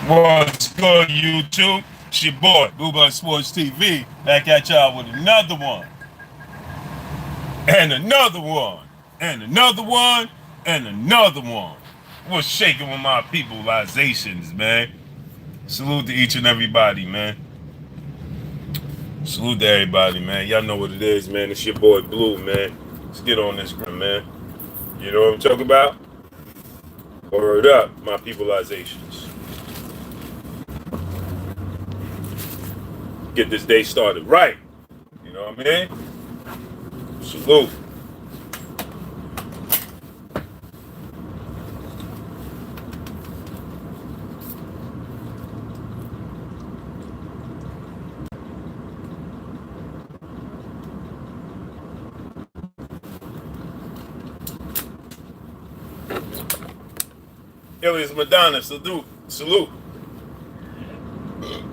What's good, YouTube? It's your boy, Blue Blood Sports TV, back at y'all with another one, and another one, and another one, and another one. What's shaking with my peopleizations, man? Salute to each and everybody, man. Salute to everybody, man. Y'all know what it is, man. It's your boy, Blue, man. Let's get on this, man. You know what I'm talking about? Word up, my peopleizations. Get this day started right. You know what I mean? Salute. Ilias Madonna, salute. Salute.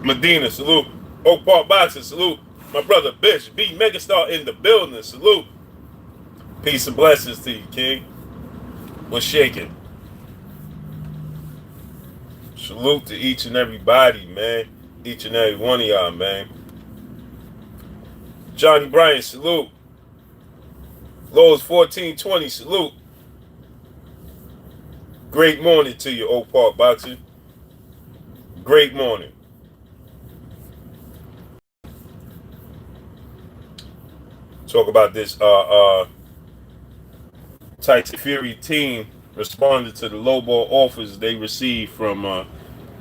Medina, salute. Oak Park Boxing, salute. My brother Bish, B Megastar in the building, salute. Peace and blessings to you, King. What's shaking? Salute to each and everybody, man. Each and every one of y'all, man. Johnny Bryan, salute. Lowe's 1420, salute. Great morning to you, Oak Park Boxing. Great morning. Talk about this Tyson Fury team responded to the lowball offers they received from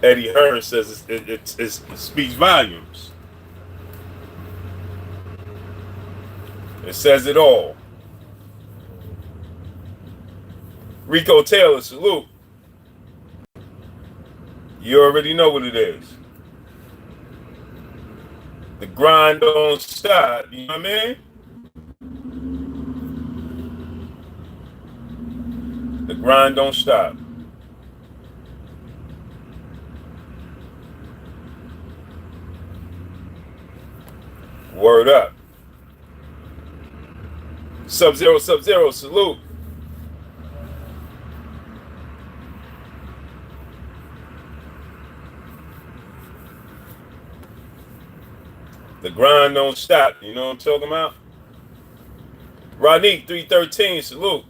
Eddie Hearn. Says it speaks volumes. It says it all. Rico Taylor, salute. You already know what it is. The grind don't stop. You know what I mean? The grind don't stop. Word up. Sub-Zero, salute. The grind don't stop. You know what I'm talking about? Ronique 313, salute.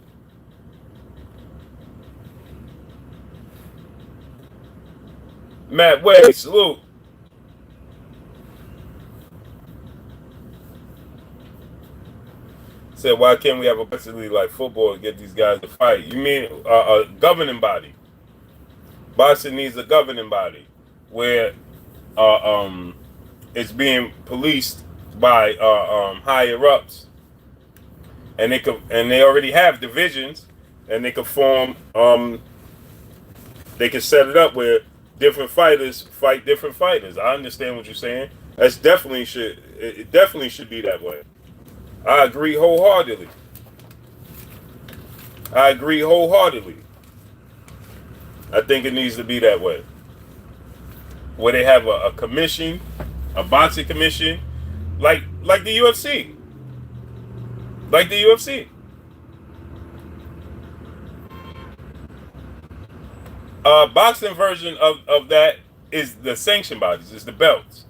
Matt Way, salute. Said, why can't we have a boxing league like football to get these guys to fight? You mean a governing body? Boxing needs a governing body where it's being policed by higher ups, and they already have divisions, and they can form they can set it up where different fighters fight different fighters. I understand what you're saying. It definitely should be that way. I agree wholeheartedly. I think it needs to be that way. Where they have a commission, a boxing commission, like the UFC. Like the UFC. Boxing version of that is the sanction bodies, is the belts.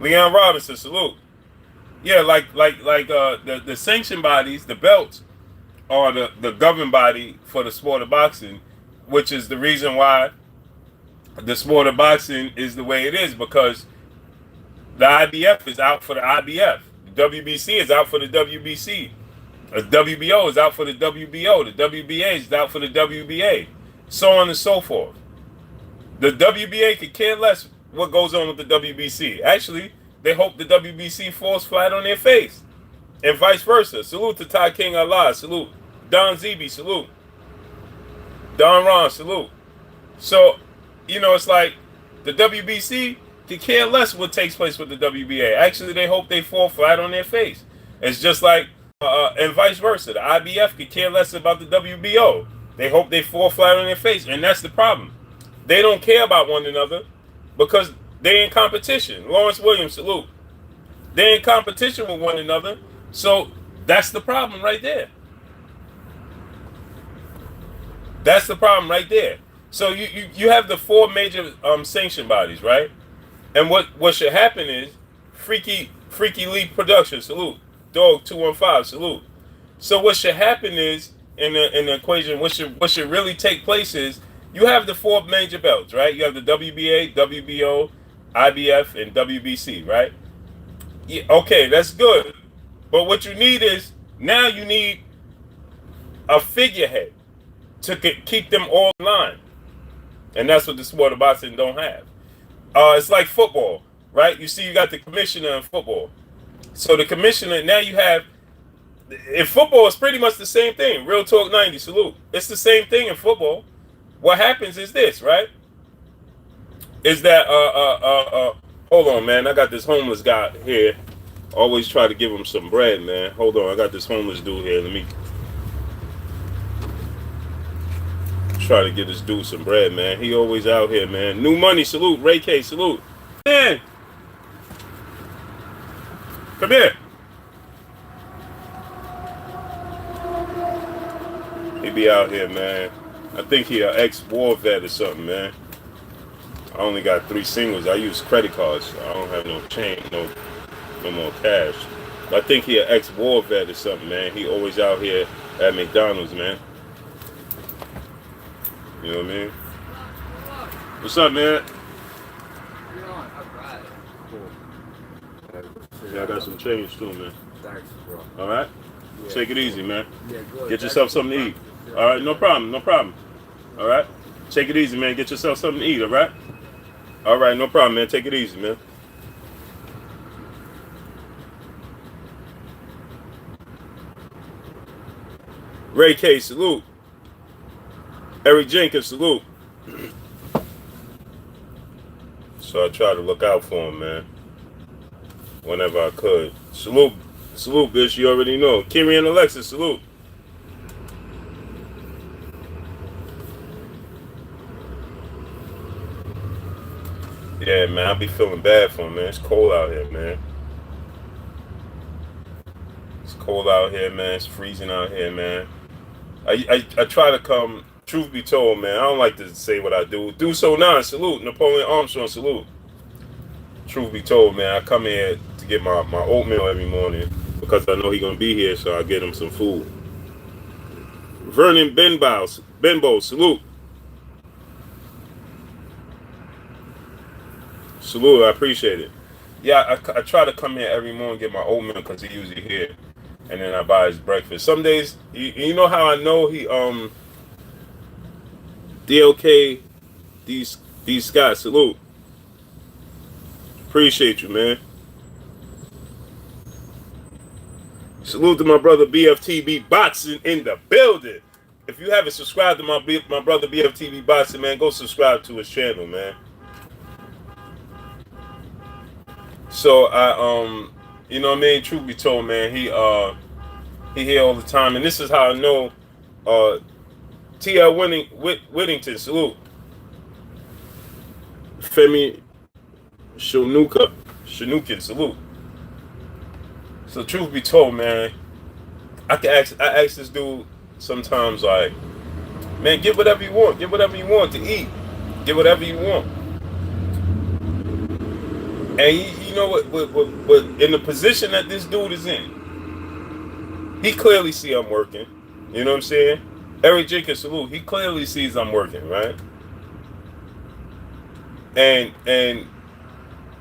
Leon Robinson, salute. Yeah, the sanction bodies, the belts, are the governing body for the sport of boxing, which is the reason why the sport of boxing is the way it is, because the IBF is out for the IBF. The WBC is out for the WBC. The WBO is out for the WBO. The WBA is out for the WBA. So on and so forth. The WBA could care less what goes on with the WBC. Actually, they hope the WBC falls flat on their face. And vice versa. Salute to Ty King Allah. Salute. Don Zeeby. Salute. Don Ron. Salute. So, it's like the WBC could care less what takes place with the WBA. Actually, they hope they fall flat on their face. It's just like, and vice versa. The IBF could care less about the WBO. They hope they fall flat on their face. And that's the problem. They don't care about one another because they're in competition. Lawrence Williams, salute. They're in competition with one another. So that's the problem right there. That's the problem right there. So you have the four major sanction bodies, right? And what should happen is Freaky League Production, salute. Dog 215, salute. So what should happen is in the equation, what should really take place is you have the four major belts, right? You have the WBA, WBO, IBF, and WBC, right? Yeah, okay, that's good. But what you need is now you need a figurehead to keep them all in line, and that's what the sport of boxing don't have. It's like football, right? You see, you got the commissioner in football. So the commissioner, now you have, in football, it's pretty much the same thing. Real Talk 90, salute. It's the same thing in football. What happens is this, right? Is that, hold on, man. I got this homeless guy here. Always try to give him some bread, man. Hold on, I got this homeless dude here. Let me try to get this dude some bread, man. He always out here, man. New money, salute. Ray K, salute. Man, come here. He be out here, man. I think he an ex-war vet or something, man. I only got 3 singles. I use credit cards. So I don't have no change, no more cash. But I think he an ex-war vet or something, man. He always out here at McDonald's, man. You know what I mean? What's up, man? Yeah, I got some change too, man. Thanks, bro. All right? Yeah. Take it easy, man. Yeah, good. Get yourself something to eat. All right? No problem. No problem. All right? Take it easy, man. Get yourself something to eat, all right? All right, no problem, man. Take it easy, man. Ray K, salute. Eric Jenkins, salute. So I try to look out for him, man. Whenever I could. Salute, bitch. You already know. Kimmy and Alexis, salute. Yeah, man. I be feeling bad for him, man. It's cold out here, man. It's cold out here, man. It's freezing out here, man. I try to come. Truth be told, man, I don't like to say what I do. Do so now, salute. Napoleon Armstrong, salute. Truth be told, man, I come here to get my oatmeal every morning because I know he's going to be here, so I get him some food. Vernon Benbow, salute. Salute, I appreciate it. Yeah, I try to come here every morning and get my oatmeal because he usually here. And then I buy his breakfast. Some days, you know how I know he, DLK, these Scott, salute. Appreciate you, man. Salute to my brother BFTB Boxing in the building. If you haven't subscribed to my brother BFTB Boxing, man, go subscribe to his channel, man. So you know what I mean? Truth be told, man, he here all the time, and this is how I know. T.L. Whittington, salute. Femi Shanukin, salute. So truth be told, man, I ask this dude sometimes, like, man, get whatever you want. Get whatever you want to eat. Get whatever you want. And you know what in the position that this dude is in, he clearly see I'm working. You know what I'm saying? Eric Jenkins, salute. He clearly sees I'm working, right? And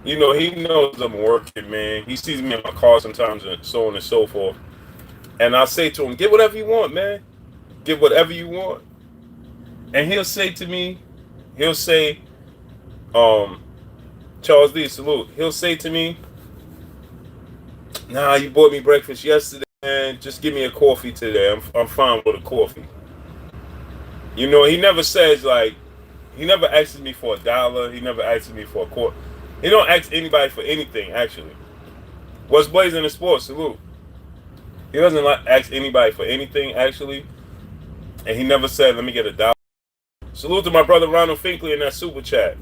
you know, he knows I'm working, man. He sees me in my car sometimes and so on and so forth. And I say to him, get whatever you want, man. Get whatever you want. And he'll say to me, Charles Lee, salute. He'll say to me, nah, you bought me breakfast yesterday, man. Just give me a coffee today. I'm fine with a coffee. You know, he never says, like, he never asks me for $1. He never asks me for a quarter. He don't ask anybody for anything, actually. What's blazing in sports, salute. He doesn't ask anybody for anything, actually. And he never said, let me get $1. Salute to my brother Ronald Finkley in that super chat.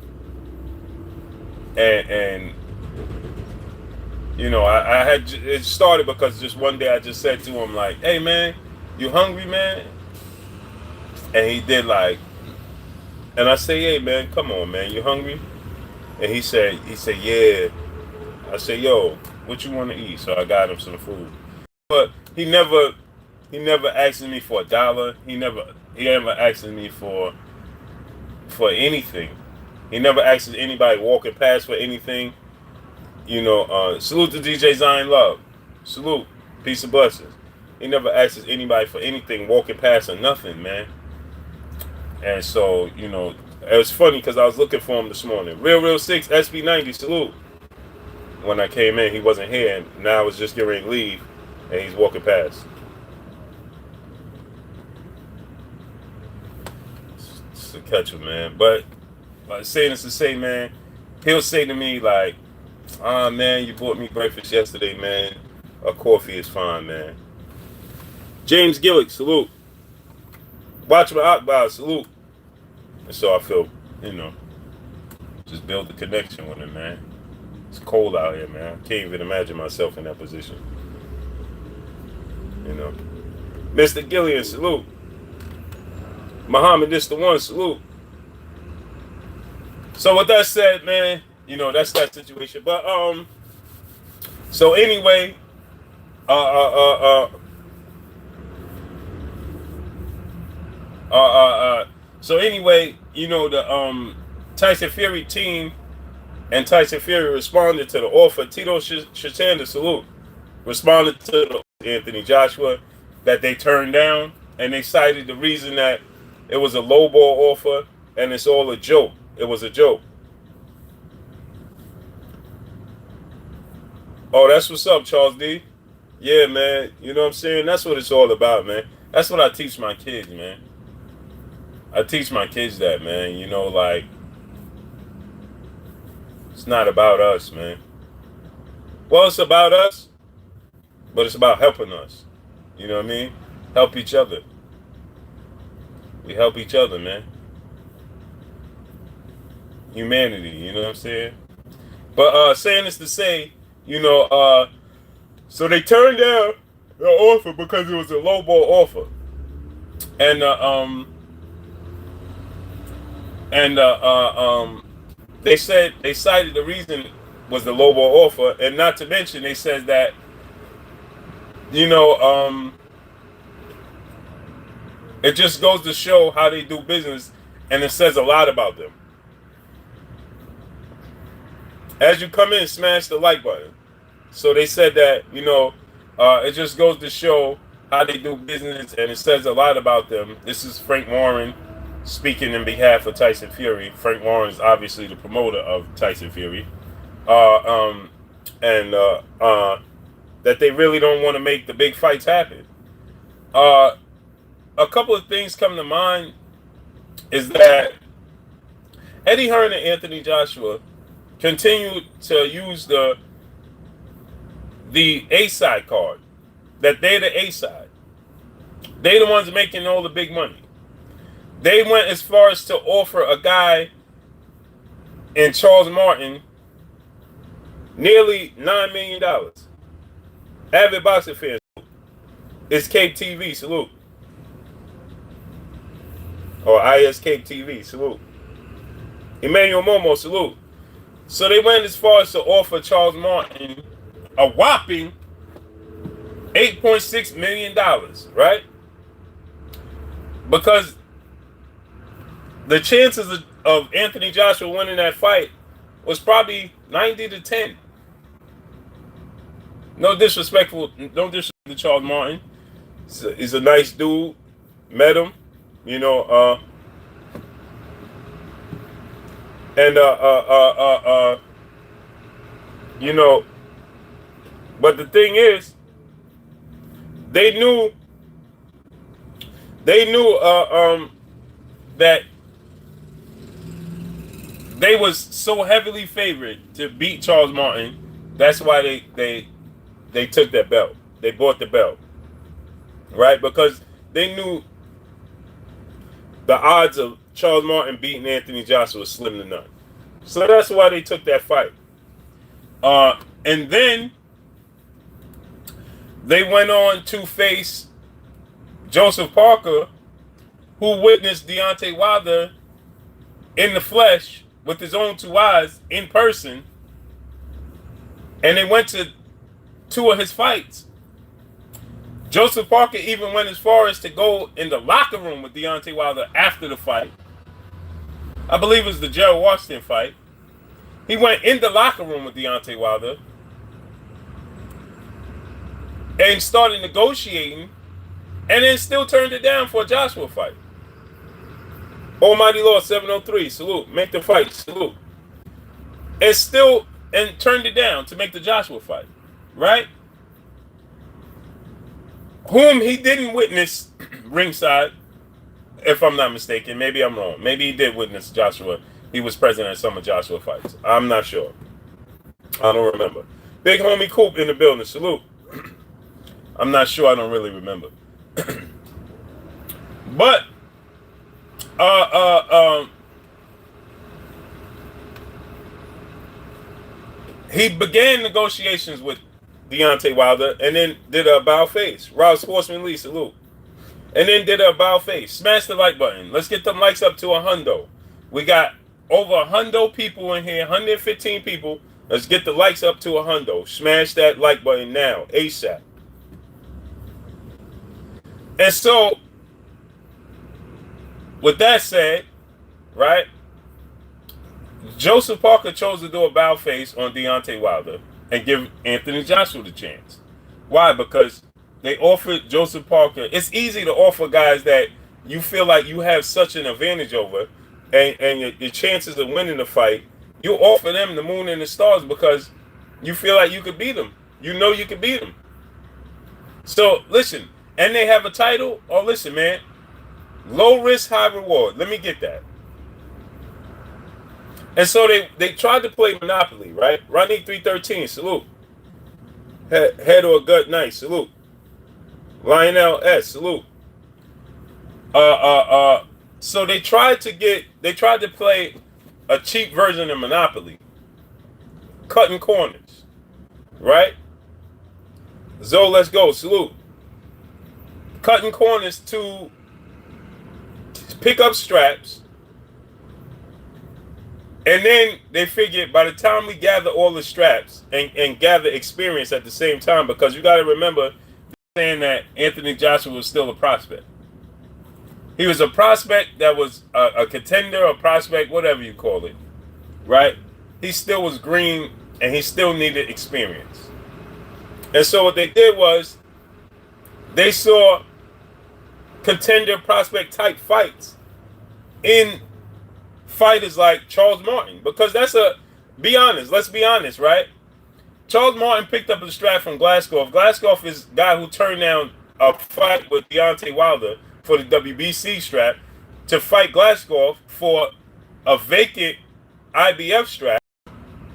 And you know, I had, it started because just one day I just said to him, like, hey, man, you hungry, man? And he did like, and I say, hey man, come on man, you hungry? And he said, yeah. I said, yo, what you want to eat? So I got him some food. But he never asked me for $1. He never asked me for anything. He never asked anybody walking past for anything. Salute to DJ Zion Love. Salute. Peace and blessings. He never asks anybody for anything walking past or nothing, man. And so, it was funny because I was looking for him this morning. Real 6, SB90, salute. When I came in, he wasn't here, and now I was just getting ready to leave, and he's walking past. It's a catcher, man. But saying this to say, man, he'll say to me, like, man, you bought me breakfast yesterday, man. A coffee is fine, man. James Gillick, salute. Watchman Akbar, salute. And so I feel, just build the connection with him, man. It's cold out here, man. I can't even imagine myself in that position. Mr. Gillian, salute. Muhammad, this the one, salute. So with that said, man, that's that situation. But so anyway, the Tyson Fury team and Tyson Fury responded to the offer. Tito Shatanda, salute, responded to the Anthony Joshua that they turned down, and they cited the reason that it was a lowball offer and it's all a joke. It was a joke. Oh, that's what's up, Charles D. Yeah, man. You know what I'm saying? That's what it's all about, man. That's what I teach my kids, man. I teach my kids that, man. It's not about us, man. Well, it's about us, but it's about helping us. You know what I mean? Help each other. We help each other, man. Humanity, you know what I'm saying? But saying this to say, so they turned down the offer because it was a lowball offer. And they cited the reason was the lowball offer, and not to mention they said that it just goes to show how they do business, and it says a lot about them. As you come in, smash the like button. So they said that it just goes to show how they do business, and it says a lot about them. This is Frank Warren speaking in behalf of Tyson Fury. Frank Warren is obviously the promoter of Tyson Fury, and that they really don't want to make the big fights happen. A couple of things come to mind is that Eddie Hearn and Anthony Joshua continue to use the A-side card, that they're the A-side. They're the ones making all the big money. They went as far as to offer a guy in Charles Martin nearly $9 million. Avid boxing fans, it's Cape TV, salute. Or IS Cape TV, salute. Emmanuel Momo, salute. So they went as far as to offer Charles Martin a whopping $8.6 million, right? Because the chances of Anthony Joshua winning that fight was probably 90-10. No disrespect to Charles Martin. He's a nice dude. Met him, but the thing is, they knew that they was so heavily favored to beat Charles Martin. That's why they took that belt. They bought the belt, right? Because they knew the odds of Charles Martin beating Anthony Joshua was slim to none. So that's why they took that fight. And then they went on to face Joseph Parker who witnessed Deontay Wilder in the flesh with his own two eyes in person, and they went to two of his fights. Joseph Parker even went as far as to go in the locker room with Deontay Wilder after the fight. I believe it was the Gerald Washington fight. He went in the locker room with Deontay Wilder and started negotiating, and then still turned it down for a Joshua fight. Almighty Lord 703, salute. Make the fight, salute. And turned it down to make the Joshua fight, right? Whom he didn't witness ringside, if I'm not mistaken. Maybe I'm wrong. Maybe he did witness Joshua. He was present at some of Joshua fights. I'm not sure. I don't remember. Big homie Coop in the building, salute. I'm not sure. I don't really remember. But he began negotiations with Deontay Wilder and then did a bow face. Rob Sportsman Lee, salute. And then did a bow face. Smash the like button. Let's get them likes up to 100. We got over 100 people in here, 115 people. Let's get the likes up to 100. Smash that like button now, ASAP. And so, with that said, right, Joseph Parker chose to do a bow face on Deontay Wilder and give Anthony Joshua the chance. Why? Because they offered Joseph Parker. It's easy to offer guys that you feel like you have such an advantage over, and your chances of winning the fight. You offer them the moon and the stars because you feel like you could beat them. You know you could beat them. So listen, and they have a title. Oh, listen, man. Low risk, high reward. Let me get that. And so they tried to play Monopoly, right? Ronnie 313, salute. Head or gut, nice, salute. Lionel S, salute. So they tried to play a cheap version of Monopoly, cutting corners, right? Zoe, let's go, salute. Cutting corners to pick up straps. And then they figured by the time we gather all the straps and gather experience at the same time, because you got to remember saying that Anthony Joshua was still a prospect. He was a prospect that was a contender, a prospect, whatever you call it, right? He still was green and he still needed experience. And so what they did was they saw contender prospect type fights in fighters like Charles Martin, because let's be honest, right? Charles Martin picked up a strap from Glasgow. Glasgow is a guy who turned down a fight with Deontay Wilder for the WBC strap to fight Glasgow for a vacant IBF strap.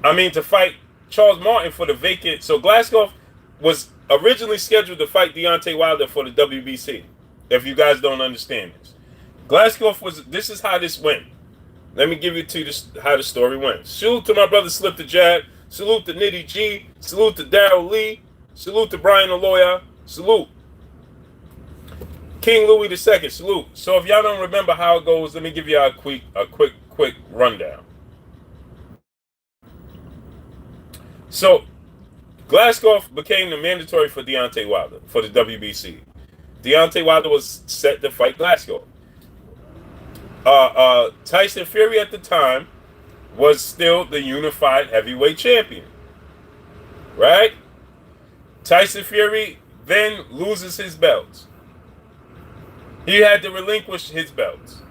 To fight Charles Martin for the vacant. So Glasgow was originally scheduled to fight Deontay Wilder for the WBC. If you guys don't understand this, this is how this went. Let me give you how the story went. Salute to my brother Slip the Jab. Salute to Nitty G. Salute to Daryl Lee. Salute to Brian the Lawyer. Salute. King Louis II. Salute. So if y'all don't remember how it goes, let me give you a quick rundown. So Glasgow became the mandatory for Deontay Wilder for the WBC. Deontay Wilder was set to fight Glasgow. Tyson Fury at the time was still the unified heavyweight champion, right? Tyson Fury then loses his belts. He had to relinquish his belts,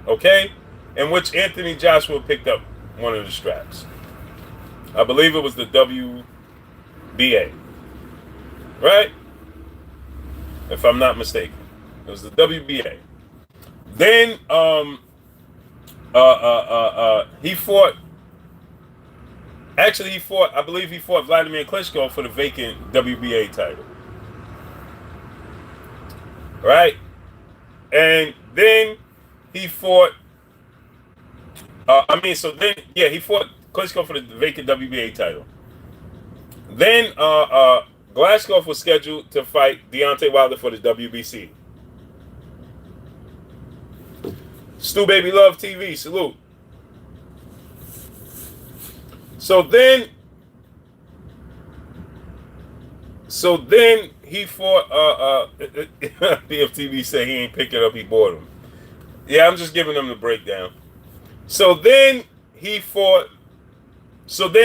okay? In which Anthony Joshua picked up one of the straps. I believe it was the WBA, right? If I'm not mistaken, it was the WBA. Then he fought. Actually, I believe he fought Vladimir Klitschko for the vacant WBA title. Right? And then he fought. He fought Klitschko for the vacant WBA title. Then Glasgow was scheduled to fight Deontay Wilder for the WBC. Stu Baby Love TV, salute. So then he fought BFTV said he ain't pick it up, he bought him. Yeah, I'm just giving them the breakdown. So then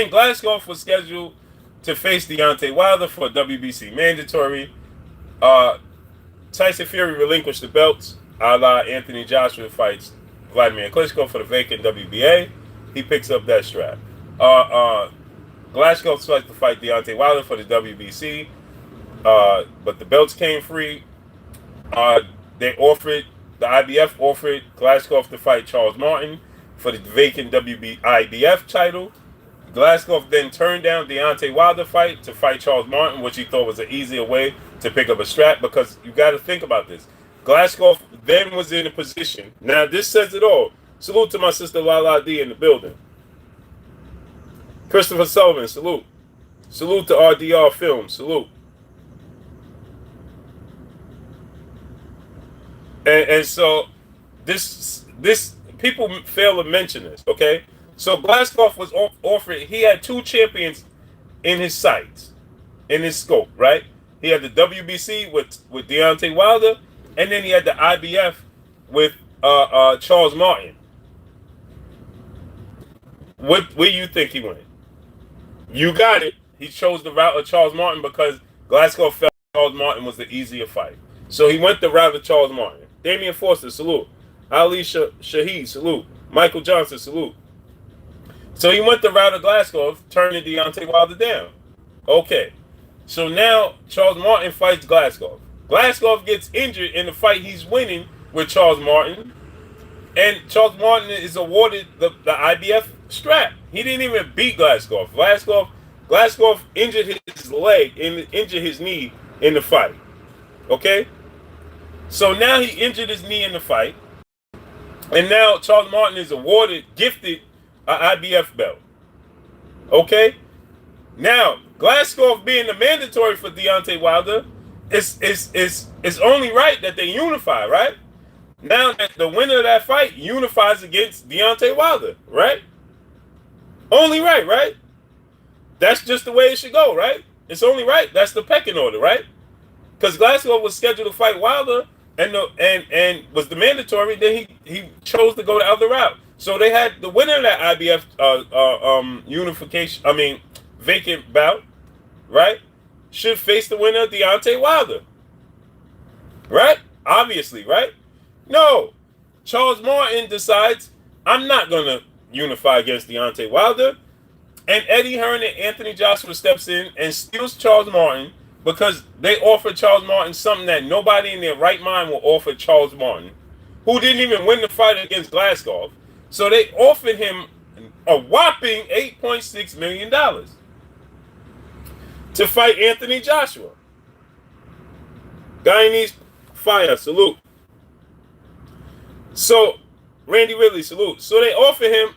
Glasgow was scheduled to face Deontay Wilder for WBC mandatory. Tyson Fury relinquished the belts, a la Anthony Joshua fights Vladimir Klitschko for the vacant WBA. He picks up that strap. Glasgow starts to fight Deontay Wilder for the WBC, but the belts came free. The IBF offered Glasgow to fight Charles Martin for the vacant IBF title. Glasgow then turned down Deontay Wilder fight to fight Charles Martin, which he thought was an easier way to pick up a strap, because you got to think about this. Glasgow then was in a position. Now, this says it all. Salute to my sister Lala D in the building. Christopher Sullivan, salute. Salute to RDR Films, salute. And so this people fail to mention this, okay? So Glasgow was offered. He had two champions in his sights, in his scope, right? He had the WBC with Deontay Wilder, and then he had the IBF with Charles Martin. Where you think he went? You got it. He chose the route of Charles Martin because Glasgow felt Charles Martin was the easier fight. So he went the route of Charles Martin. Damian Foster, salute. Ali Shaheed, salute. Michael Johnson, salute. So he went the route of Glasgow, turning Deontay Wilder down. Okay. So now Charles Martin fights Glasgow. Glasgow gets injured in the fight he's winning with Charles Martin. And Charles Martin is awarded the IBF strap. He didn't even beat Glasgow. Glasgow injured his leg and injured his knee in the fight. Okay? So now he injured his knee in the fight. And now Charles Martin is gifted an IBF belt. Okay? Now, Glasgow being the mandatory for Deontay Wilder, it's only right that they unify, right? Now that the winner of that fight unifies against Deontay Wilder, right? Only right, right? That's just the way it should go, right? It's only right. That's the pecking order, right? Because Glasgow was scheduled to fight Wilder and was the mandatory. Then he chose to go the other route. So they had the winner of that IBF unification. Vacant bout, right? Should face the winner of Deontay Wilder, right? Obviously, right? No, Charles Martin decides I'm not gonna unify against Deontay Wilder, and Eddie Hearn and Anthony Joshua steps in and steals Charles Martin because they offered Charles Martin something that nobody in their right mind will offer Charles Martin, who didn't even win the fight against Glasgow. So they offered him a whopping $8.6 million to fight Anthony Joshua. Guyanese fire, salute. So, Randy Ridley, salute. So they offer him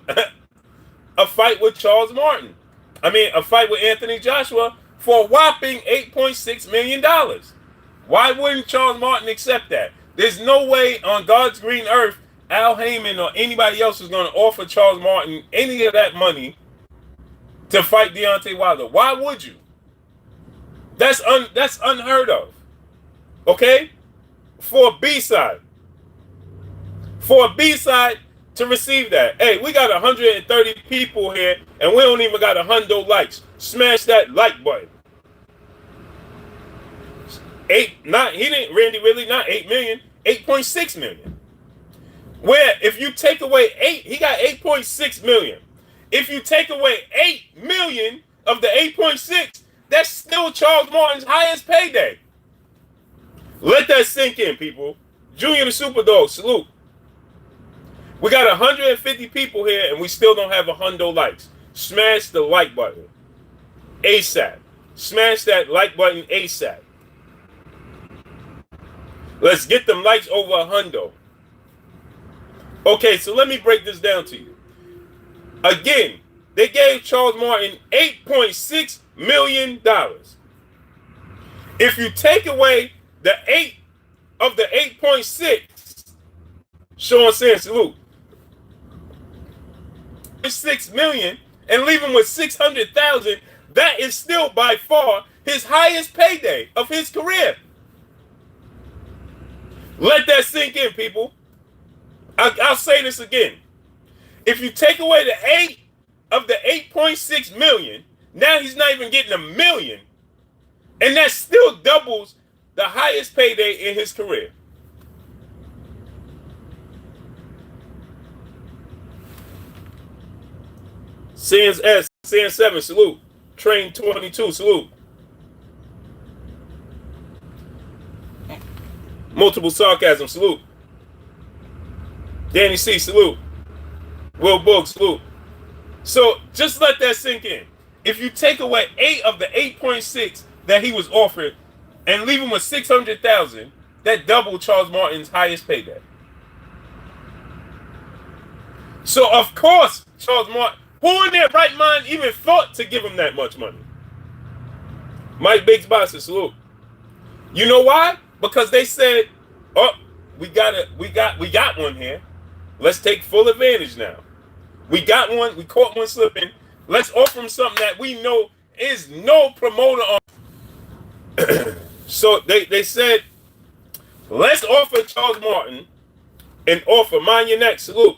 a fight with Charles Martin. A fight with Anthony Joshua for a whopping $8.6 million. Why wouldn't Charles Martin accept that? There's no way on God's green earth Al Heyman or anybody else is going to offer Charles Martin any of that money to fight Deontay Wilder. Why would you? That's unheard of. Okay? For a B-side. For a B-side to receive that. Hey, we got 130 people here and we don't even got 100 likes. Smash that like button. Randy Ridley, not 8 million, 8.6 million. Where if you take away he got 8.6 million. If you take away 8 million of the 8.6, that's still Charles Martin's highest payday. Let that sink in, people. Junior the Superdog, salute. We got 150 people here and we still don't have 100 likes. Smash the like button ASAP. Smash that like button ASAP. Let's get them likes over 100. Okay, so let me break this down to you. Again, they gave Charles Martin $8.6 million. If you take away the 8 of the 8.6, Sean saying salute. 6 million and leave him with 600,000. That is still by far his highest payday of his career. Let that sink in, people. I'll say this again. If you take away the 8 of the 8.6 million, now he's not even getting $1 million. And that still doubles the highest payday in his career. Sans S, Sans 7, salute. Train 22, salute. Multiple sarcasm, salute. Danny C, salute. Will Boog, salute. So just let that sink in. If you take away 8 of the 8.6 that he was offered and leave him with 600,000, that doubled Charles Martin's highest payday. So of course, Charles Martin, who in their right mind even thought to give him that much money? Mike Biggs Boxer, salute. You know why? Because they said, "Oh, we got one here. Let's take full advantage now. We got one. We caught one slipping. Let's offer him something that we know is no promoter on." So they said, let's offer Charles Martin an offer. Mind your neck, salute.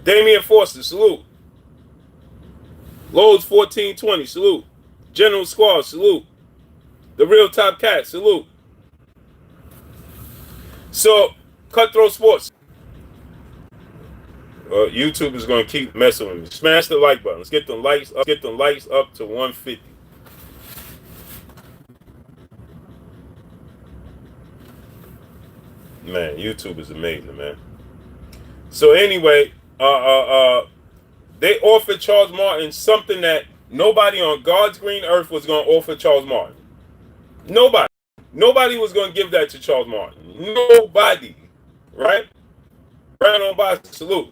Damian Foster, salute. Lowe's 1420, salute. General Squad, salute. The Real Top Cat, salute. So, Cutthroat Sports. YouTube is going to keep messing with me. Smash the like button. Let's get the likes up. Get the likes up to 150. Man, YouTube is amazing, man. So anyway, they offered Charles Martin something that nobody on God's green earth was going to offer Charles Martin. Nobody. Nobody was going to give that to Charles Martin. Nobody. Right? Round on by, salute.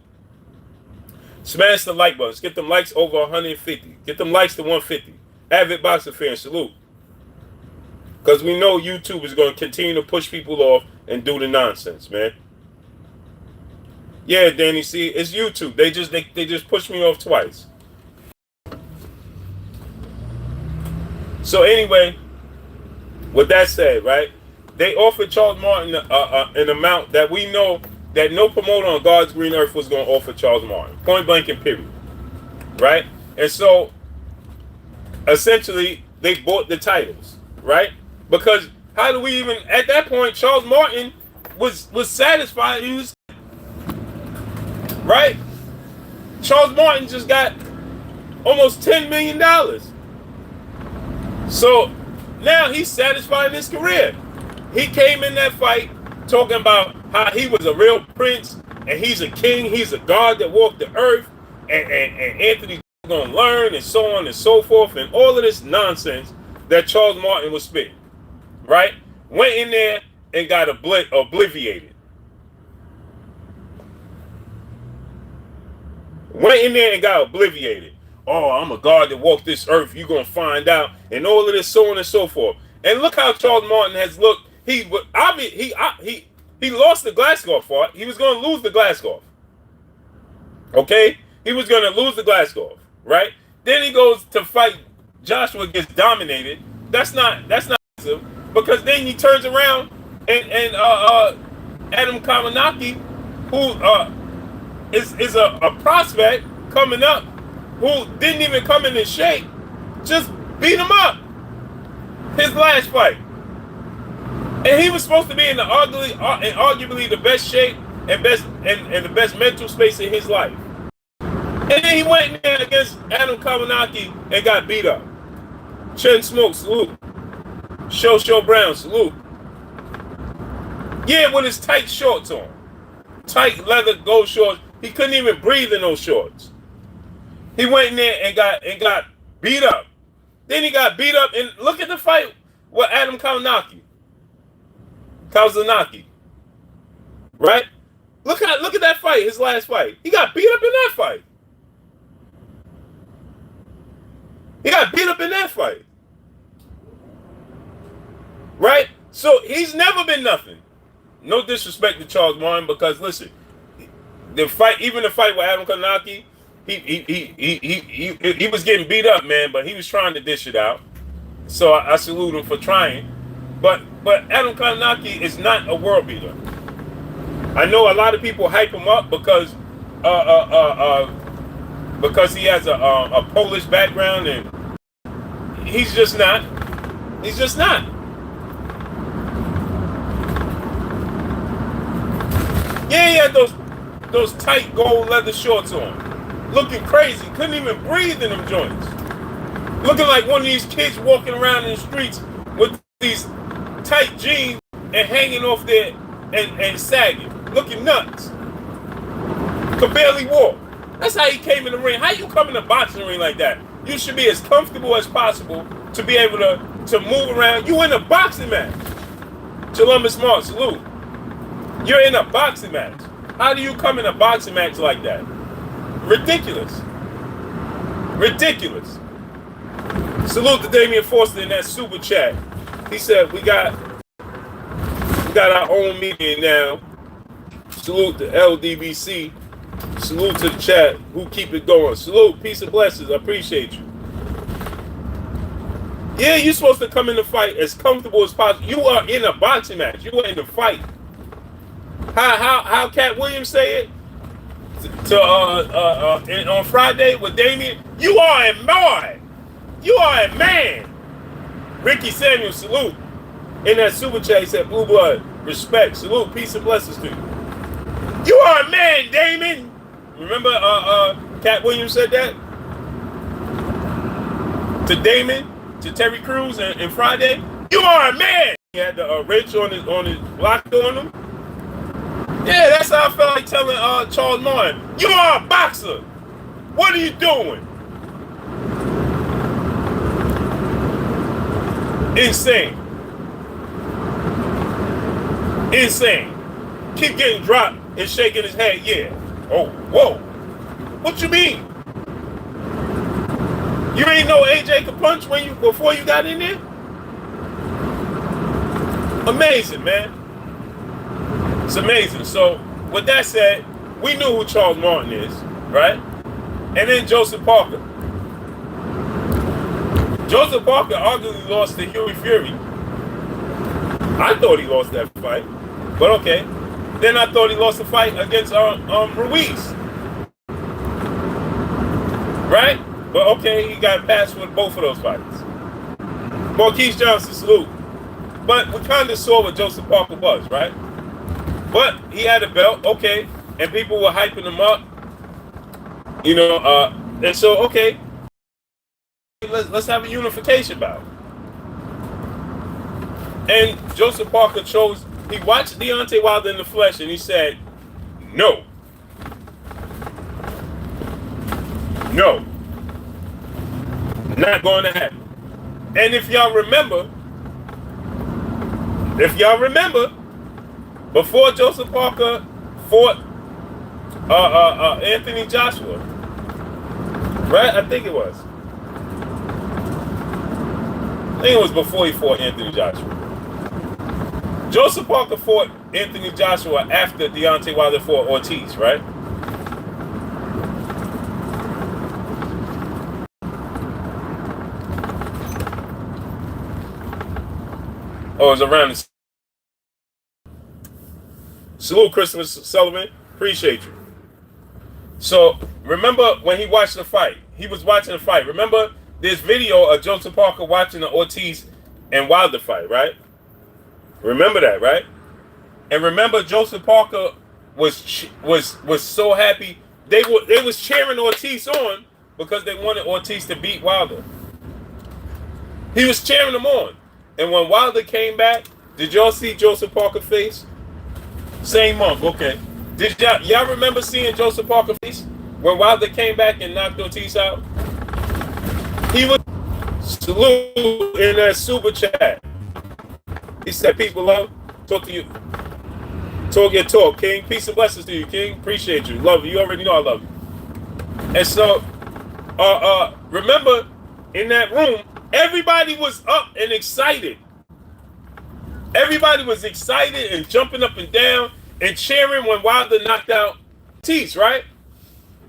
Smash the like button. Let's get them likes over 150. Get them likes to 150. Avid boxer fans, salute. Because we know YouTube is going to continue to push people off and do the nonsense, man. Yeah, Danny, see, it's YouTube. They just pushed me off twice. So anyway, with that said, right, they offered Charles Martin an amount that we know that no promoter on God's green earth was going to offer Charles Martin. Point blank and period. Right? And so, essentially, they bought the titles. Right? Because how do we even, at that point, Charles Martin was satisfied. He was, right? Charles Martin just got almost $10 million. So, now he's satisfied in his career. He came in that fight talking about how he was a real prince and he's a king, he's a god that walked the earth, and Anthony's gonna learn, and so on and so forth, and all of this nonsense that Charles Martin was spitting, right? Went in there and got obliviated. Went in there and got obliviated. Oh, I'm a god that walked this earth, you're gonna find out, and all of this, so on and so forth. And look how Charles Martin has looked. He lost the Glasgow fight. He was going to lose the Glasgow. Okay? He was going to lose the Glasgow, right? Then he goes to fight Joshua, gets dominated. That's not awesome, because then he turns around and Adam Kamanaki, who is a prospect coming up, who didn't even come in shape, just beat him up his last fight. And he was supposed to be in the arguably the best shape and the best mental space in his life. And then he went in there against Adam Kamanaki and got beat up. Chen Smoke, salute. Show Brown, salute. Yeah, with his tight shorts on. Tight leather gold shorts. He couldn't even breathe in those shorts. He went in there and got beat up. Then he got beat up, and look at the fight with Adam Kamanaki. Right? Look at that fight, his last fight. He got beat up in that fight. Right? So he's never been nothing. No disrespect to Charles Martin, because listen, the fight, even the fight with Adam Kanaki, he was getting beat up, man, but he was trying to dish it out. So I salute him for trying. But Adam Kanaki is not a world beater. I know a lot of people hype him up because he has a Polish background, and he's just not. He's just not. Yeah, he had those tight gold leather shorts on, looking crazy. Couldn't even breathe in them joints. Looking like one of these kids walking around in the streets with these tight jeans and hanging off there and sagging, looking nuts. Could barely walk. That's how he came in the ring. How you come in a boxing ring like that? You should be as comfortable as possible to be able to move around. You in a boxing match. Columbus Mark, salute. You're in a boxing match. How do you come in a boxing match like that? Ridiculous. Ridiculous. Salute to Damian Foster in that super chat. He said, we got our own media now. Salute to LDBC. Salute to the chat. Who keep it going. Salute. Peace and blessings. I appreciate you. Yeah, you're supposed to come in the fight as comfortable as possible. You are in a boxing match. You are in the fight. How Cat Williams say it on Friday with Damien? You are a man. You are a man. Ricky Samuel, salute. In that super chat, he said, blue blood, respect, salute, peace and blessings to you. You are a man, Damon. Remember Cat Williams said that? To Damon, to Terry Crews and Friday? You are a man. He had the wrench on his block on him. Yeah, that's how I felt like telling Charles Martin, you are a boxer. What are you doing? Insane. Insane. Keep getting dropped and shaking his head. Yeah. Oh, whoa. What you mean? You ain't know AJ could punch before you got in there? Amazing, man. It's amazing. So, with that said, we knew who Charles Martin is, right? And then Joseph Parker. Joseph Parker arguably lost to Huey Fury. I thought he lost that fight, but okay. Then I thought he lost the fight against Ruiz, right? But okay, he got passed with both of those fights. Marquise Johnson, salute. But we kind of saw what Joseph Parker was, right? But he had a belt, okay, and people were hyping him up, you know, and so, okay, let's have a unification bout. And Joseph Parker he watched Deontay Wilder in the flesh, and he said, no. No. Not going to happen. And if y'all remember, before Joseph Parker fought Anthony Joshua, right? I think it was before he fought Anthony Joshua. Joseph Parker fought Anthony Joshua after Deontay Wilder fought Ortiz, right? Oh, it was around the... Salute, Christopher Sullivan. Appreciate you. So, remember when he watched the fight? He was watching the fight. Remember this video of Joseph Parker watching the Ortiz and Wilder fight, right? Remember that, right? And remember Joseph Parker was so happy. They was cheering Ortiz on because they wanted Ortiz to beat Wilder. He was cheering him on. And when Wilder came back, did y'all see Joseph Parker's face? Same month, okay. Did y'all remember seeing Joseph Parker's face when Wilder came back and knocked Ortiz out? He was salute in that super chat. He said, people love, talk to you. Talk your talk, King. Peace and blessings to you, King. Appreciate you. Love you. You already know I love you. And so, remember, in that room, everybody was up and excited. Everybody was excited and jumping up and down and cheering when Wilder knocked out Tease, right?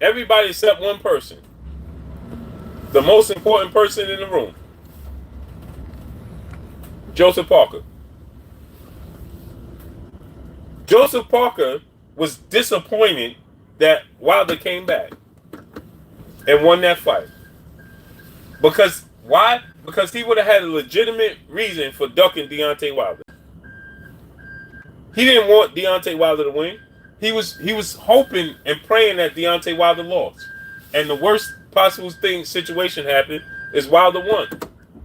Everybody except one person. The most important person in the room. Joseph Parker. Joseph Parker was disappointed that Wilder came back and won that fight. Because why? Because he would have had a legitimate reason for ducking Deontay Wilder. He didn't want Deontay Wilder to win. He was hoping and praying that Deontay Wilder lost. And the worst possible situation happened is Wilder won.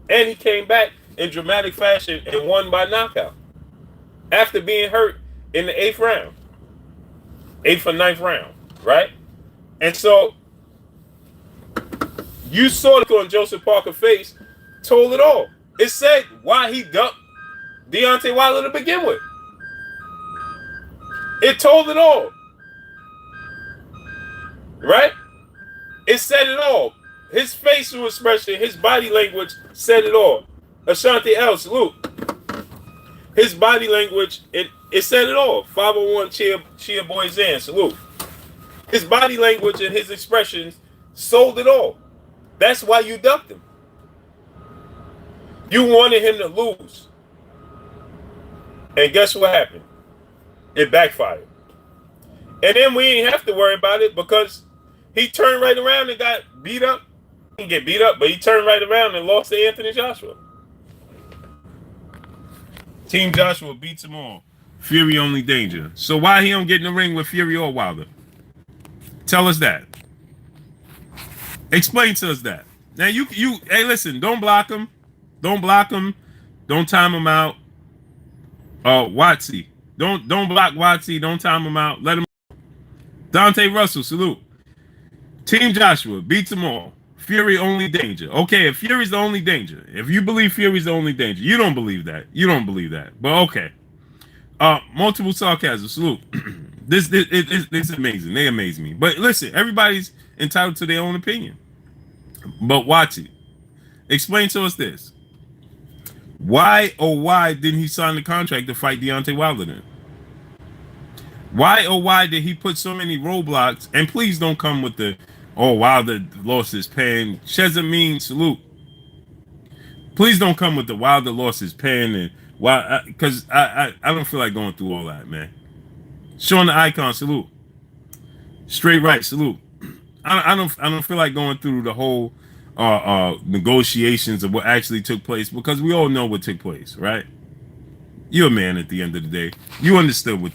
And he came back in dramatic fashion and won by knockout. After being hurt in the 8th round. 8th or 9th round, right? And so you saw it on Joseph Parker's face, told it all. It said why he ducked Deontay Wilder to begin with. It told it all. Right? It said it all. His facial expression, his body language said it all. Ashanti L, salute. His body language, it said it all. 501 Chia Boy Zan, salute. His body language and his expressions sold it all. That's why you ducked him. You wanted him to lose. And guess what happened? It backfired. And then we ain't have to worry about it because he turned right around and got beat up. He didn't get beat up, but he turned right around and lost to Anthony Joshua. Team Joshua beats them all. Fury only danger. So why he don't get in the ring with Fury or Wilder? Tell us that. Explain to us that. Now you hey listen, don't block him. Don't block him. Don't time him out. Watsy. Don't block Watsy. Don't time him out. Let him. Dante Russell, salute. Team Joshua beats them all. Fury only danger. Okay, if Fury's the only danger, if you believe Fury's the only danger, you don't believe that. You don't believe that. But okay. Multiple sarcasm, salute. This is amazing. They amaze me. But listen, everybody's entitled to their own opinion. But watch it. Explain to us this. Why didn't he sign the contract to fight Deontay Wilder then? Why did he put so many roadblocks? And please don't come with the, Wilder lost his pen. Shezameen, salute. Please don't come with the Wilder lost his pen and why, because I don't feel like going through all that, man. Showing the icon, salute. Straight right, salute. I don't feel like going through the whole negotiations of what actually took place because we all know what took place, right? You're a man at the end of the day. You understand what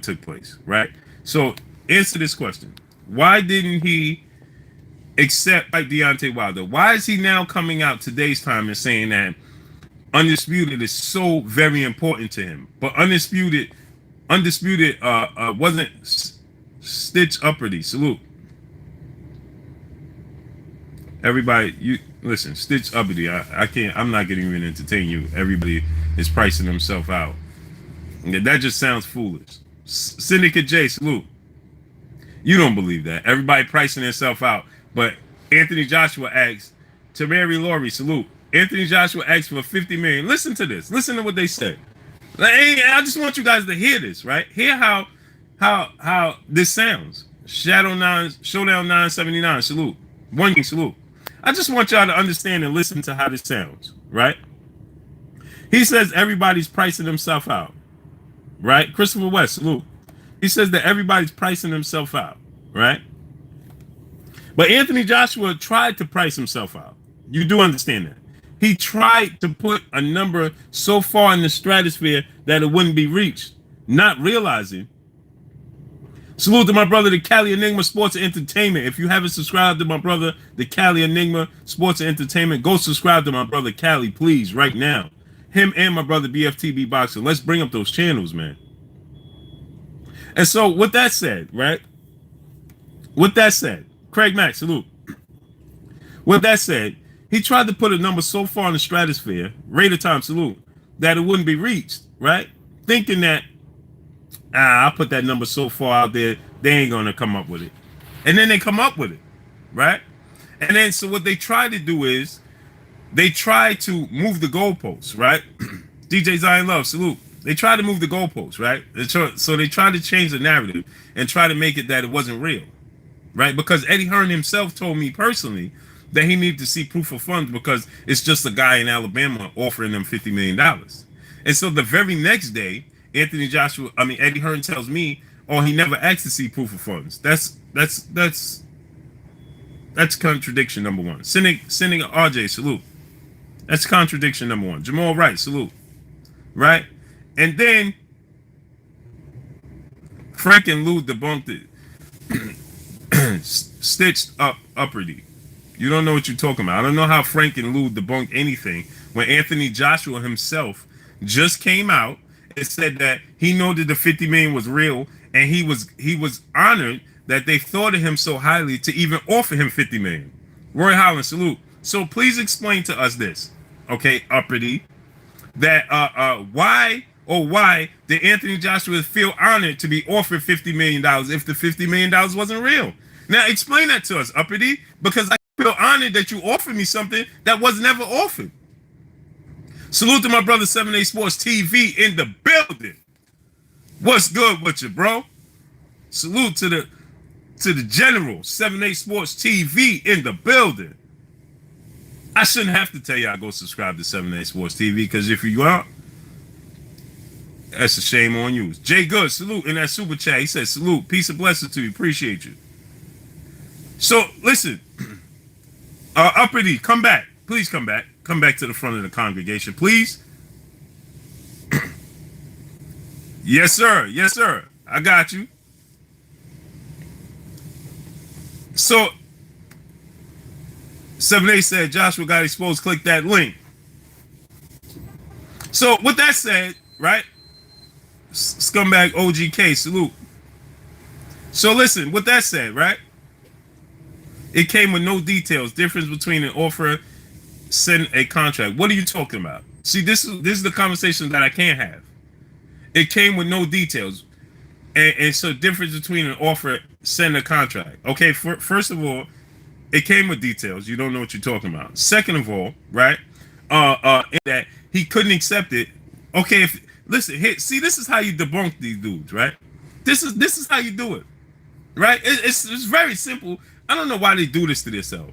took place, right? So answer this question: why didn't he accept like Deontay Wilder? Why is he now coming out today's time and saying that Undisputed is so very important to him, but Undisputed wasn't Stitch Upperty? Salute. Everybody, you listen, Stitch Uppity. I can't. I'm not getting even entertain you. Everybody is pricing himself out. That just sounds foolish. Syndicate J, salute. You don't believe that. Everybody pricing himself out. But Anthony Joshua asks, Tamari Laurie, salute. Anthony Joshua asks for $50 million. Listen to this. Listen to what they say. I just want you guys to hear this, right? Hear how this sounds. Showdown 979, salute. One salute. I just want y'all to understand and listen to how this sounds, right? He says everybody's pricing himself out, right? Christopher West, salute. He says that everybody's pricing himself out, right? But Anthony Joshua tried to price himself out. You do understand that. He tried to put a number so far in the stratosphere that it wouldn't be reached, not realizing. Salute to my brother, the Cali Enigma Sports and Entertainment. If you haven't subscribed to my brother, the Cali Enigma Sports and Entertainment, go subscribe to my brother Cali, please, right now. Him and my brother BFTB Boxer. Let's bring up those channels, man. And so, with that said, right? With that said, Craig Mack, salute. With that said, he tried to put a number so far in the stratosphere, Raider Time, salute, that it wouldn't be reached, right? Thinking that, I'll put that number so far out there, they ain't going to come up with it. And then they come up with it, right? And then, so what they try to do is, they try to move the goalposts, right? DJ Zion Love, salute. They tried to move the goalposts, right? So they tried to change the narrative and try to make it that it wasn't real, right? Because Eddie Hearn himself told me personally that he needed to see proof of funds because it's just a guy in Alabama offering them $50 million. And so the very next day, Eddie Hearn tells me, oh, he never asked to see proof of funds. That's contradiction number one. Sending RJ, salute. That's contradiction number one. Jamal Wright, salute. Right? And then Frank and Lou debunked it. Stitched up upperly. You don't know what you're talking about. I don't know how Frank and Lou debunked anything when Anthony Joshua himself just came out and said that he knew that the 50 million was real, and he was honored that they thought of him so highly to even offer him 50 million. Roy Holland, salute. So please explain to us this, okay, uppity, that why did Anthony Joshua feel honored to be offered $50 million if the $50 million wasn't real? Now explain that to us, uppity, because I feel honored that you offered me something that was never offered. Salute to my brother 7A Sports TV in the building. What's good with you, bro? Salute to the general 7A Sports TV in the building. I shouldn't have to tell y'all go subscribe to 7A Sports TV, because if you are, that's a shame on you. Jay Good, salute in that super chat. He said, salute, peace and blessings to you. Appreciate you. So listen, uppity, come back. Please come back. Come back to the front of the congregation, please. Yes, sir. Yes, sir. I got you. So 7A said Joshua got exposed. Click that link. So with that said, right? Scumbag OGK, salute. So listen, with that said, right? It came with no details. Difference between an offer, send a contract. What are you talking about? See, this is the conversation that I can't have. It came with no details. And so difference between an offer, send a contract. Okay, first of all, it came with details. You don't know what you're talking about. Second of all, right? That he couldn't accept it. Okay, listen, see, this is how you debunk these dudes, right? This is how you do it, right? It's very simple. I don't know why they do this to themselves.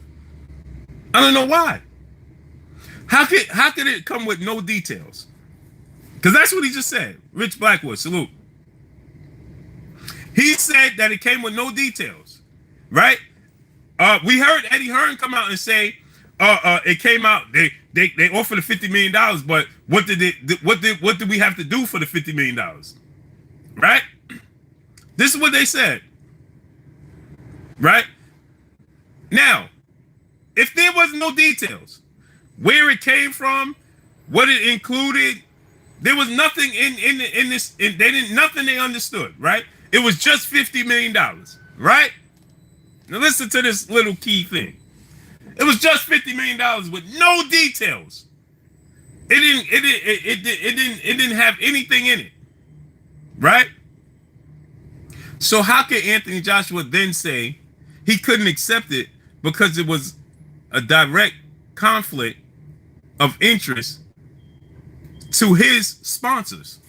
I don't know why. How could it come with no details? Because that's what he just said. Rich Blackwood, salute. He said that it came with no details, right? We heard Eddie Hearn come out and say, it came out they offered the $50 million, but what did we have to do for the $50 million, right? This is what they said, right? Now, if there was no details, where it came from, what it included, there was nothing in this. Nothing they understood, right? It was just $50 million, right? Now listen to this little key thing. It was just $50 million with no details. It didn't have anything in it, right? So how could Anthony Joshua then say he couldn't accept it because it was a direct conflict of interest to his sponsors?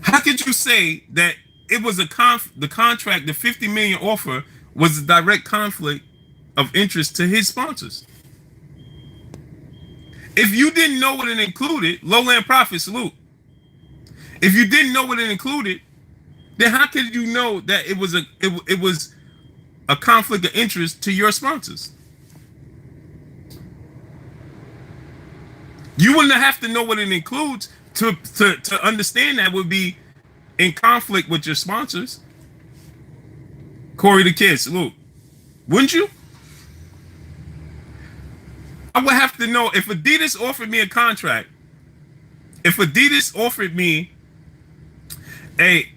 How could you say that it was the contract, the 50 million offer was a direct conflict of interest to his sponsors? If you didn't know what it included, Lowland Profit, salute. If you didn't know what it included, then how could you know that it was a conflict of interest to your sponsors? You wouldn't have to know what it includes to understand that would be in conflict with your sponsors. Corey the Kid, salute. Wouldn't you? I would have to know if Adidas offered me a contract. If Adidas offered me a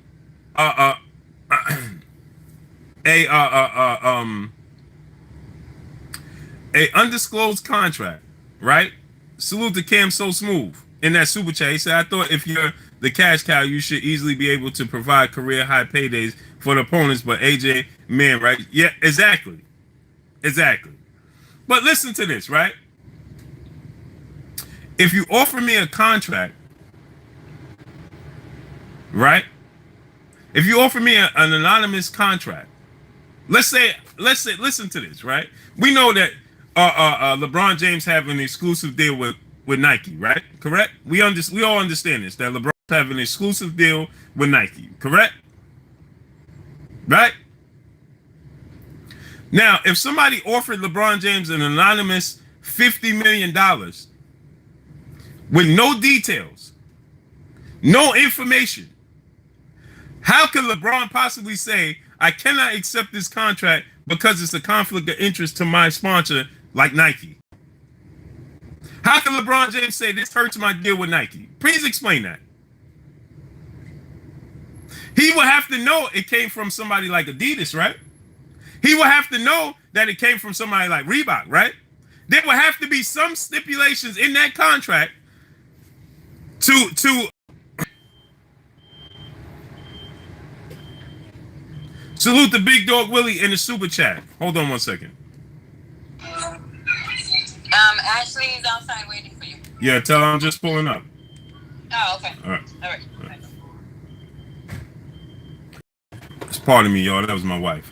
undisclosed contract, right? Salute to Cam So Smooth in that super chat. He said, I thought if you're the cash cow, you should easily be able to provide career high paydays for the opponents, but AJ, man, right? Yeah, exactly. But listen to this, right? If you offer me a contract, right? If you offer me an anonymous contract, listen to this, right? We know that LeBron James have an exclusive deal with Nike, right? Correct? We all understand this, that LeBron have an exclusive deal with Nike, correct? Right? Now, if somebody offered LeBron James an anonymous $50 million with no details, no information, how can LeBron possibly say, I cannot accept this contract because it's a conflict of interest to my sponsor like Nike? How can LeBron James say this hurts my deal with Nike? Please explain that. He would have to know it came from somebody like Adidas, right? He would have to know that it came from somebody like Reebok, right? There would have to be some stipulations in that contract to salute the big dog Willie in the super chat. Hold on one second. Ashley is outside waiting for you. Yeah, tell her I'm just pulling up. Oh, okay. All right. All right. It's pardon me, y'all. That was my wife.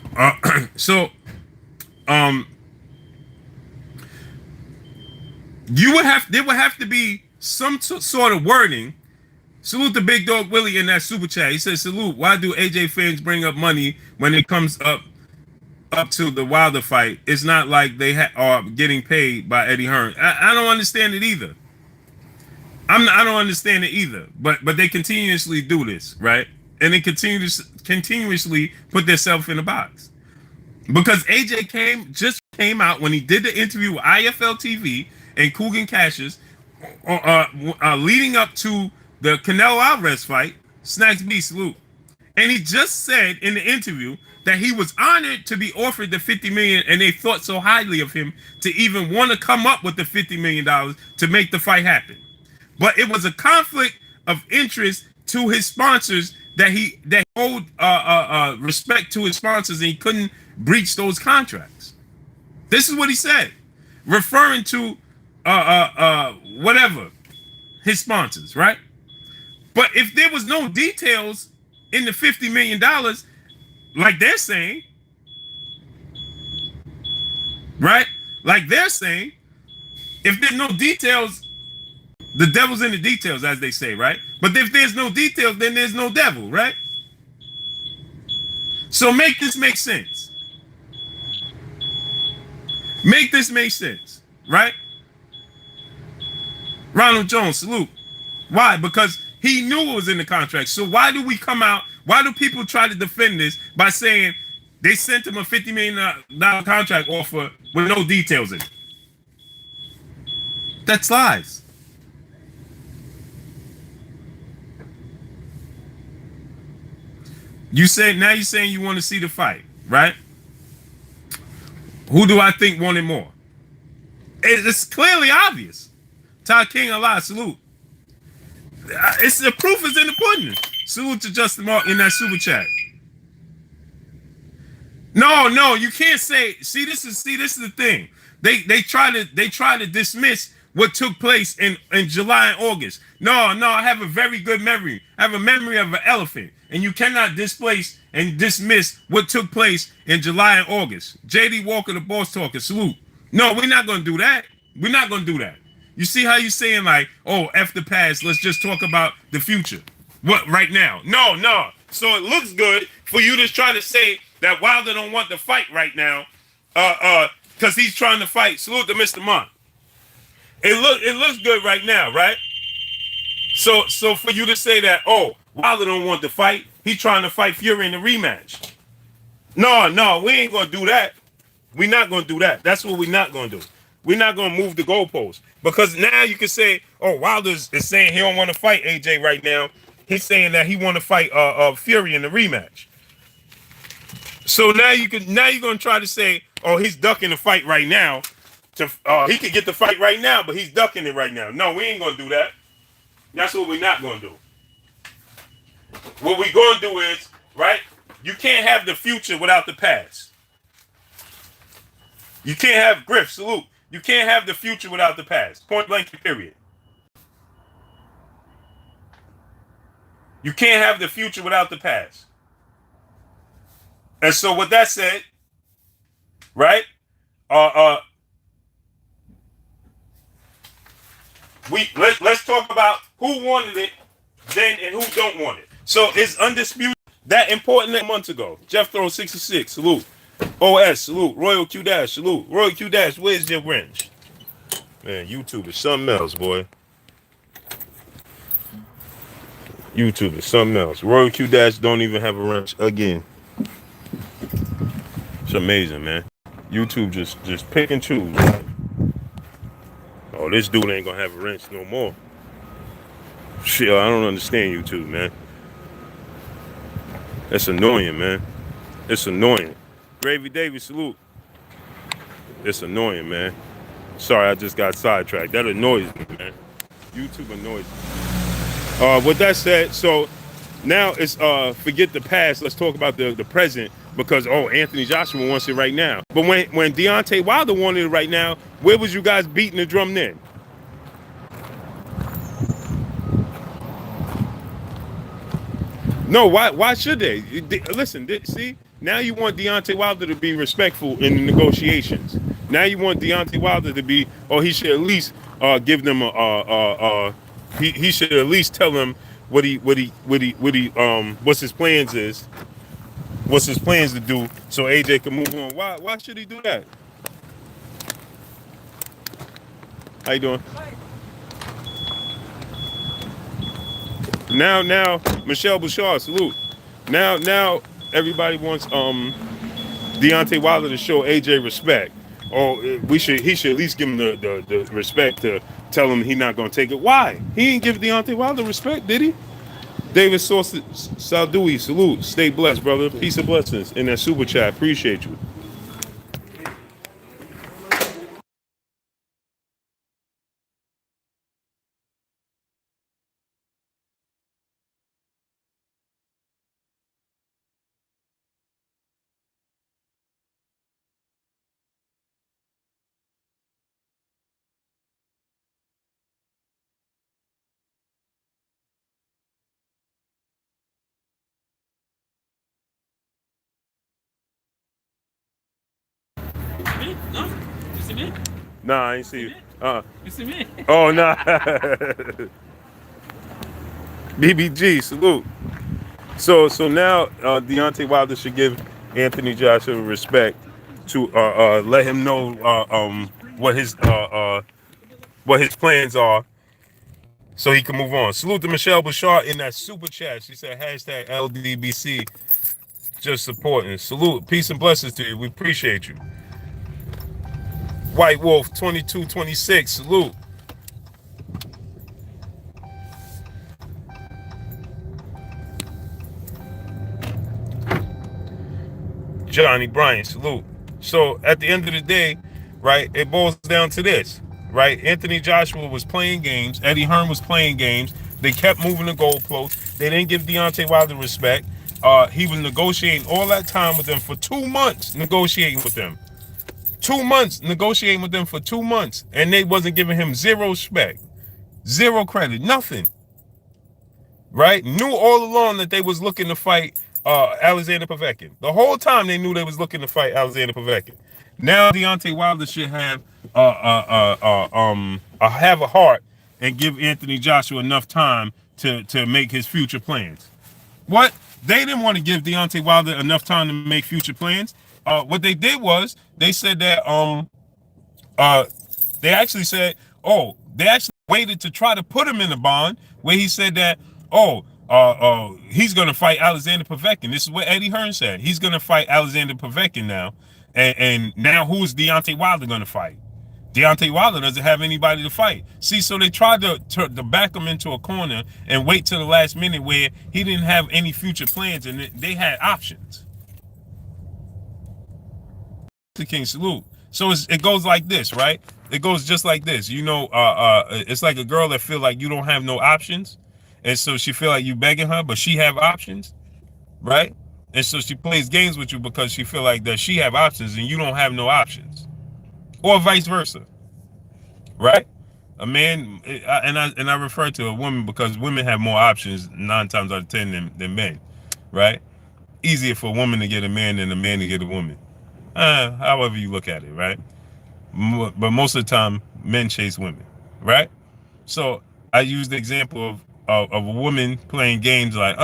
There would have to be some sort of wording. Salute the big dog Willie in that super chat. He says, salute. Why do AJ fans bring up money when it comes up to the Wilder fight? It's not like they are getting paid by Eddie Hearn. I don't understand it either. I don't understand it either. But they continuously do this, right? And they continuously put themselves in a box. Because AJ just came out when he did the interview with IFL TV and Coogan Cassius, leading up to the Canelo Alvarez fight. Snacks B, salute. And he just said in the interview that he was honored to be offered the $50 million, and they thought so highly of him to even want to come up with the $50 million to make the fight happen. But it was a conflict of interest to his sponsors that hold respect to his sponsors, and he couldn't breach those contracts. This is what he said, referring to whatever his sponsors, right? But if there was no details in the $50 million, like they're saying, right? Like they're saying, if there's no details, the devil's in the details, as they say, right? But if there's no details, then there's no devil, right? So make this make sense. Make this make sense, right? Ronald Jones, salute. Why? Because he knew it was in the contract. So why do we come out? Why do people try to defend this by saying they sent him a $50 million contract offer with no details in it? That's lies. You're saying you want to see the fight, right? Who do I think wanted more? It's clearly obvious. Todd King, Allah, salute. It's the proof is in the pudding. Salute to Justin Mark in that super chat. No, you can't say. See, this is the thing. They try to dismiss what took place in July and August. No, I have a very good memory. I have a memory of an elephant, and you cannot displace and dismiss what took place in July and August. J.D. Walker, the boss talker, salute. No, we're not gonna do that. We're not gonna do that. You see how you saying like, oh, F the past, let's just talk about the future. What, right now? No. So it looks good for you to try to say that Wilder don't want to fight right now, because he's trying to fight. Salute to Mr. Monk. It looks good right now, right? So for you to say that, oh, Wilder don't want to fight, he's trying to fight Fury in the rematch. No, we ain't gonna do that. We're not gonna do that. That's what we're not gonna do. We're not gonna move the goalposts, because now you can say, oh, Wilder is saying he don't want to fight AJ right now. He's saying that he want to fight Fury in the rematch. So now you're gonna try to say, oh, he's ducking the fight right now. He could get the fight right now, but he's ducking it right now. No, we ain't gonna do that. That's what we're not gonna do. What we're gonna do is, right? You can't have the future without the past. You can't have Griff, salute. You can't have the future without the past. Point blank, period. You can't have the future without the past. And so with that said, right? Uh uh let's talk about who wanted it then and who don't want it. So it's undisputed that important a month ago. Jeff Throw 66, salute. OS, salute. Royal Q Dash, salute. Royal Q Dash, where's your wrench? Man, YouTube is something else, boy. YouTube is something else. Royal Q Dash don't even have a wrench again. It's amazing, man. YouTube just pick and choose. Right? Oh, this dude ain't gonna have a wrench no more. Shit, I don't understand YouTube, man. It's annoying, man. It's annoying. Gravy Davis, salute. It's annoying, man. Sorry, I just got sidetracked. That annoys me, man. YouTube annoys me. With that said, so now it's forget the past. Let's talk about the present because Anthony Joshua wants it right now. But when Deontay Wilder wanted it right now, where was you guys beating the drum then? No, why should they? Listen, see, now you want Deontay Wilder to be respectful in the negotiations. Now you want Deontay Wilder to be, he should at least give them he should at least tell them what's his plans is, what's his plans to do, so AJ can move on. Why should he do that? How you doing? Now, Michelle Bouchard, salute. Now, everybody wants Deontay Wilder to show AJ respect. He should at least give him the respect to tell him he's not gonna take it. Why? He didn't give Deontay Wilder respect, did he? David Saldoui, salute. Stay blessed, brother. Peace and blessings in that super chat. Appreciate you. Me? No? You see me? Nah, I ain't see you. You see me? Oh, nah. BBG, salute. So now Deontay Wilder should give Anthony Joshua respect to let him know what his plans are, so he can move on. Salute to Michelle Bouchard in that super chat. She said hashtag LDBC, just supporting. Salute, peace and blessings to you. We appreciate you. White Wolf 2226, salute. Johnny Bryan, salute. So at the end of the day, right, it boils down to this, right? Anthony Joshua was playing games. Eddie Hearn was playing games. They kept moving the goalposts. They didn't give Deontay Wilder respect. He was negotiating all that time with them for 2 months, negotiating with them. 2 months, negotiating with them for 2 months. And they wasn't giving him zero respect, zero credit, nothing. Right? Knew all along that they was looking to fight Alexander Povetkin. The whole time they knew they was looking to fight Alexander Povetkin. Now Deontay Wilder should have have a heart and give Anthony Joshua enough time to make his future plans. What? They didn't want to give Deontay Wilder enough time to make future plans. What they did was they said that they actually said, they actually waited to try to put him in a bond where he said that, he's going to fight Alexander Povetkin. This is what Eddie Hearn said. He's going to fight Alexander Povetkin now. And now who's Deontay Wilder going to fight? Deontay Wilder doesn't have anybody to fight. See, so they tried to back him into a corner and wait till the last minute where he didn't have any future plans and they had options. The King, salute. So it goes like this, right? It goes just like this. You know, it's like a girl that feel like you don't have no options. And so she feel like you begging her, but she have options, right? And so she plays games with you because she feel like that she have options and you don't have no options. or vice versa, right? A man, and I refer to a woman because women have more options 9 times out of 10 than men, right? Easier for a woman to get a man than a man to get a woman. However you look at it, right? But most of the time, men chase women, right? So I use the example of a woman playing games like,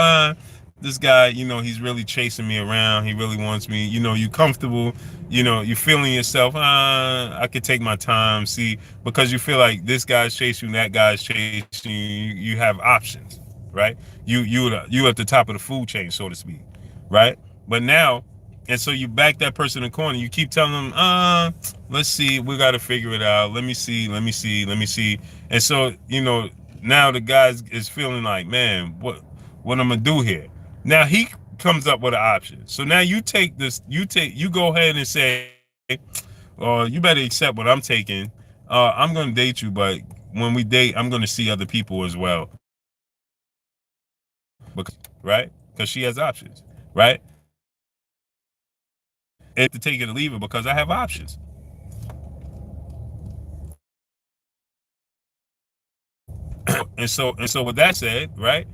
this guy, he's really chasing me around. He really wants me. You comfortable. You feeling yourself. I could take my time. See, because you feel like this guy's chasing you, that guy's chasing you. You have options, right? You at the top of the food chain, so to speak, right? But now, and so you back that person in the corner. You keep telling them, let's see, we got to figure it out. Let me see, let me see, let me see. And so, now the guy is feeling like, man, what I'm gonna do here? Now he comes up with an option. So now you take this, you go ahead and say, you better accept what I'm taking. I'm gonna date you, but when we date, I'm gonna see other people as well. Right? Because she has options, right? And to take it or leave it because I have options. And so with that said, right?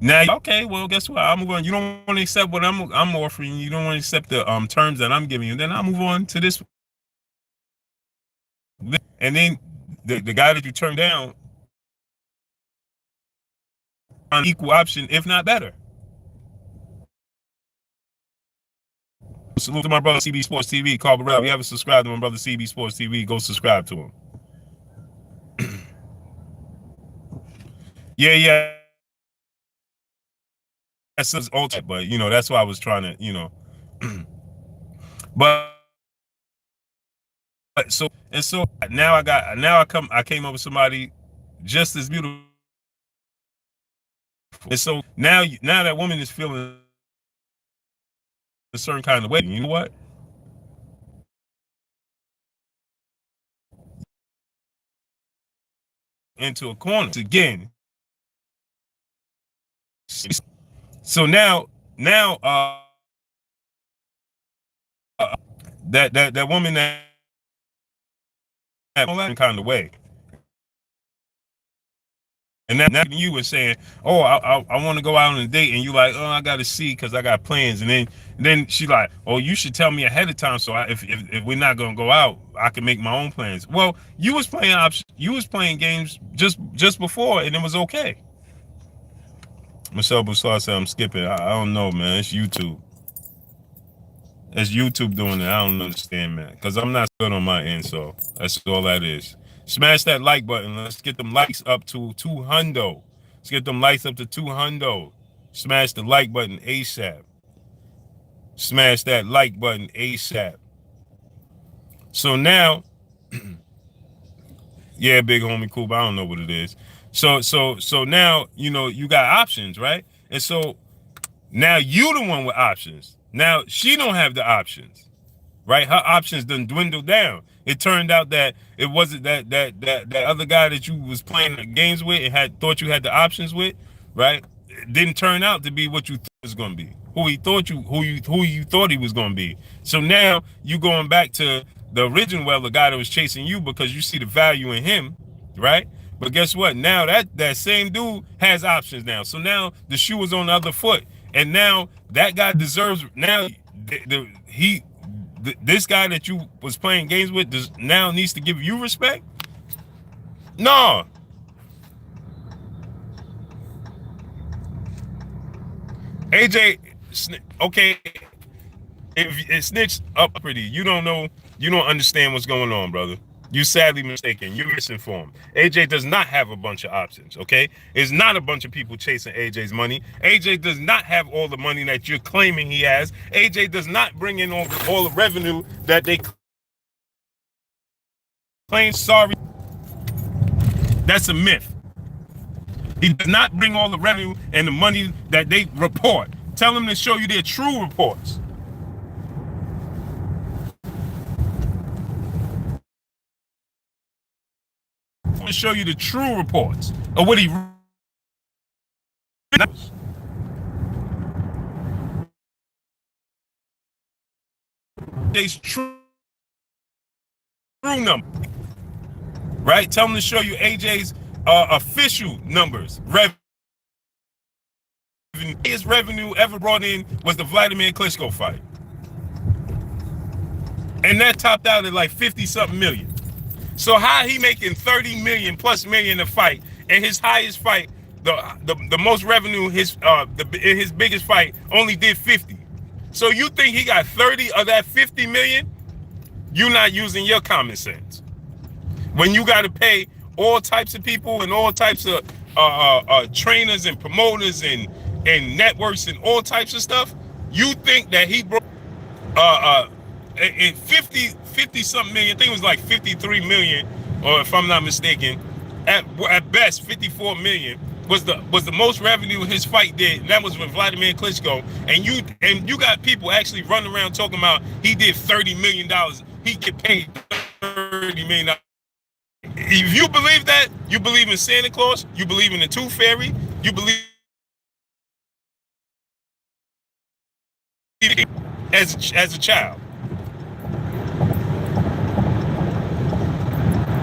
Now, okay, well, guess what? You don't want to accept what I'm offering. You don't want to accept the terms that I'm giving you. Then I'll move on to this. And then the guy that you turn down on equal option, if not better. Salute to my brother CB Sports TV, Carl Burrell. If you haven't subscribed to my brother CB Sports TV, go subscribe to him. Yeah. That's his ultimate, but that's why I was trying to, but so now I came up with somebody just as beautiful. And so now that woman is feeling a certain kind of way. You know what? Into a corner again. So now that woman that kind of way. And now you were saying, "Oh, I want to go out on a date," and you like, "Oh, I got to see because I got plans." And then she like, "Oh, you should tell me ahead of time so if we're not gonna go out, I can make my own plans." Well, you was playing games just before, and it was okay. Michelle Boussard said, "I'm skipping." I don't know, man. It's YouTube. It's YouTube doing it. I don't understand, man, because I'm not good on my end, so that's all that is. Smash that like button. Let's get them likes up to 200. Let's get them likes up to 200. Smash the like button ASAP. Smash that like button ASAP. So now, yeah, big homie, cool, but I don't know what it is. So now, you got options, right? And so now you the one with options. Now she don't have the options. Right, her options done dwindled down. It turned out that it wasn't that other guy that you was playing the games with and thought you had the options with, right? It didn't turn out to be what you thought it was gonna be. Who you thought he was gonna be. So now you going back to the original, the guy that was chasing you because you see the value in him, right? But guess what? Now that same dude has options now. So now the shoe is on the other foot, and now that guy deserves this guy that you was playing games with now needs to give you respect? No. AJ, okay, if it snitched up pretty, you don't understand what's going on, brother. You sadly mistaken. You're misinformed. AJ does not have a bunch of options, okay? It's not a bunch of people chasing AJ's money. AJ does not have all the money that you're claiming he has. AJ does not bring in all the revenue that they claim. Sorry. That's a myth. He does not bring all the revenue and the money that they report. Tell them to show you their true reports. To show you the true reports of what he knows. AJ's true number. Right? Tell him to show you AJ's official numbers. His revenue ever brought in was the Vladimir Klitschko fight. And that topped out at like 50-something million. So how he making 30 million plus million a fight, and his highest fight, the most revenue, his biggest fight only did 50. So you think he got 30 of that 50 million? You're not using your common sense. When you got to pay all types of people and all types of trainers and promoters and networks and all types of stuff, you think that he broke 50 something million, I think it was like 53 million, or if I'm not mistaken, at best 54 million was the most revenue his fight did, and that was with Vladimir Klitschko. And you got people actually running around talking about he did $30 million. He get paid $30 million. If you believe that, you believe in Santa Claus, you believe in the Tooth Fairy, you believe as a child.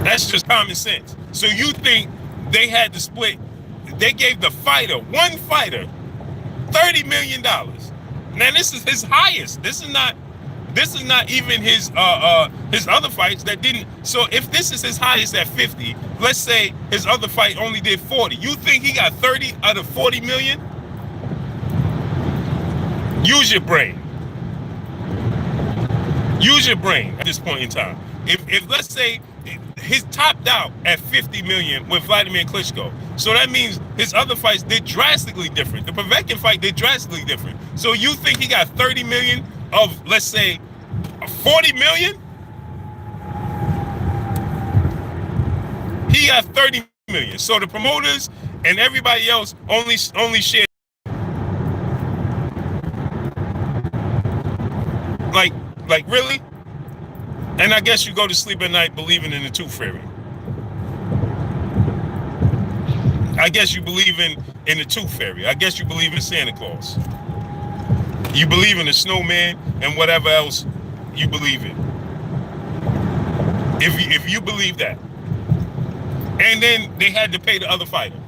That's just common sense. So you think they had to split? They gave the fighter, one fighter, $30 million. Now this is his highest. This is not even his other fights that didn't. So if this is his highest at 50, let's say his other fight only did 40. You think he got 30 out of 40 million? Use your brain. Use your brain at this point in time. If let's say his topped out at 50 million with Vladimir Klitschko, so that means his other fights did drastically different. The Povetkin fight did drastically different. So you think he got 30 million of, let's say, 40 million? He got 30 million. So the promoters and everybody else only share. Like really? And I guess you go to sleep at night believing in the Tooth Fairy. I guess you believe in the Tooth Fairy. I guess you believe in Santa Claus. You believe in the snowman and whatever else you believe in. If you believe that. And then they had to pay the other fighter.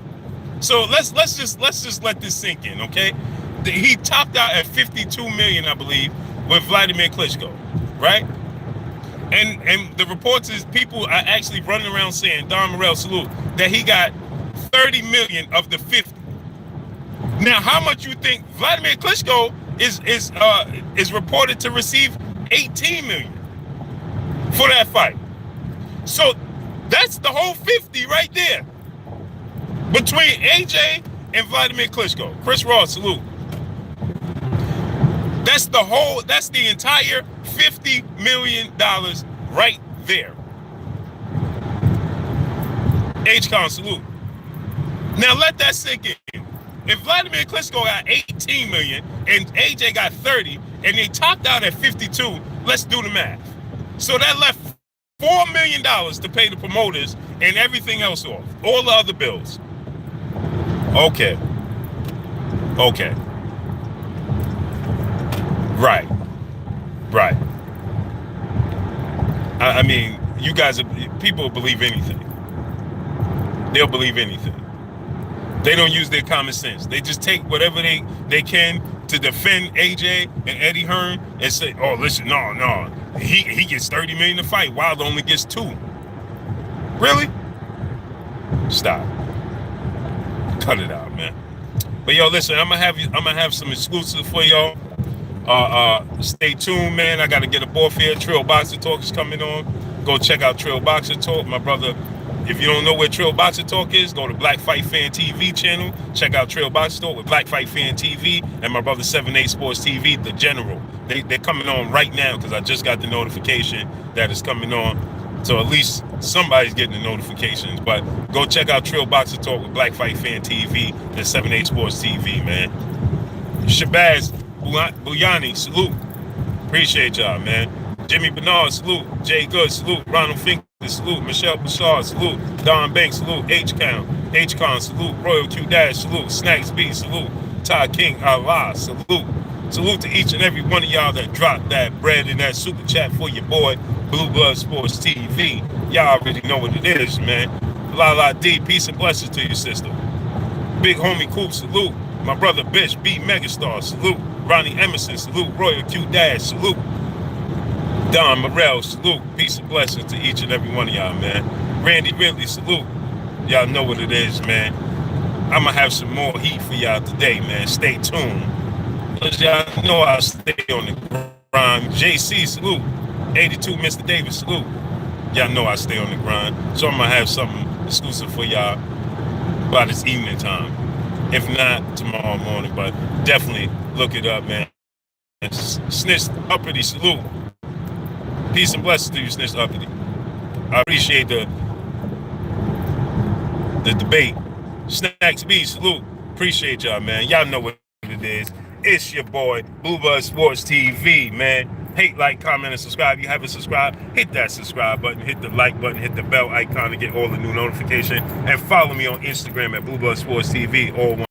So let's just let this sink in, okay? He topped out at 52 million, I believe, with Vladimir Klitschko, right? And the reports is people are actually running around saying, Don Morel, salute, that he got 30 million of the 50. Now, how much you think Vladimir Klitschko is reported to receive 18 million for that fight? So that's the whole 50 right there between AJ and Vladimir Klitschko. Chris Ross, salute. That's the entire $50 million right there. H-Con, salute. Now let that sink in. If Vladimir Klitschko got 18 million and AJ got 30 and they topped out at 52, let's do the math. So that left $4 million to pay the promoters and everything else off. All the other bills. Okay. Right. I mean, you guys, people believe anything. They'll believe anything. They don't use their common sense. They just take whatever they can to defend AJ and Eddie Hearn and say, oh, listen, no. He gets 30 million to fight. Wilder only gets 2. Really? Stop. Cut it out, man. But yo, listen, I'm gonna have some exclusives for y'all. Stay tuned, man. I gotta get a off here. Trill Boxer Talk is coming on. Go check out Trill Boxer Talk, my brother. If you don't know where Trill Boxer Talk is, go to Black Fight Fan TV channel. Check out Trill Boxer Talk with Black Fight Fan TV and my brother 7A Sports TV, The General. They're coming on right now because I just got the notification that it's coming on. So at least somebody's getting the notifications. But go check out Trill Boxer Talk with Black Fight Fan TV and 7A Sports TV, man. Shabazz Buyani, salute. Appreciate y'all, man. Jimmy Bernard, salute. Jay Good, salute. Ronald Fink, salute. Michelle Bouchard, salute. Don Banks, salute. H-Con, salute. Royal Q Dash, salute. Snacks B, salute. Todd King, Allah, salute. Salute to each and every one of y'all that dropped that bread in that super chat for your boy, Blue Blood Sports TV. Y'all already know what it is, man. La D, peace and blessings to you, sister. Big homie Coop, salute. My brother Bitch, B Megastar, salute. Ronnie Emerson, salute. Royal Q Dash, salute. Don Morrell, salute. Peace and blessings to each and every one of y'all, man. Randy Ridley, salute. Y'all know what it is, man. I'm going to have some more heat for y'all today, man. Stay tuned. Because y'all know I stay on the grind. JC, salute. 82, Mr. Davis, salute. Y'all know I stay on the grind. So I'm going to have something exclusive for y'all by this evening time. If not, tomorrow morning. But definitely look it up, man. Snitch Uppity, salute. Peace and blessings to you, Snitch Uppity. I appreciate the debate. Snacks B, salute. Appreciate y'all, man. Y'all know what it is. It's your boy, Blue Blood Sports TV, man. Hate, like, comment, and subscribe. If you haven't subscribed, hit that subscribe button, hit the like button, hit the bell icon to get all the new notifications. And follow me on Instagram at Blue Blood Sports TV, all one.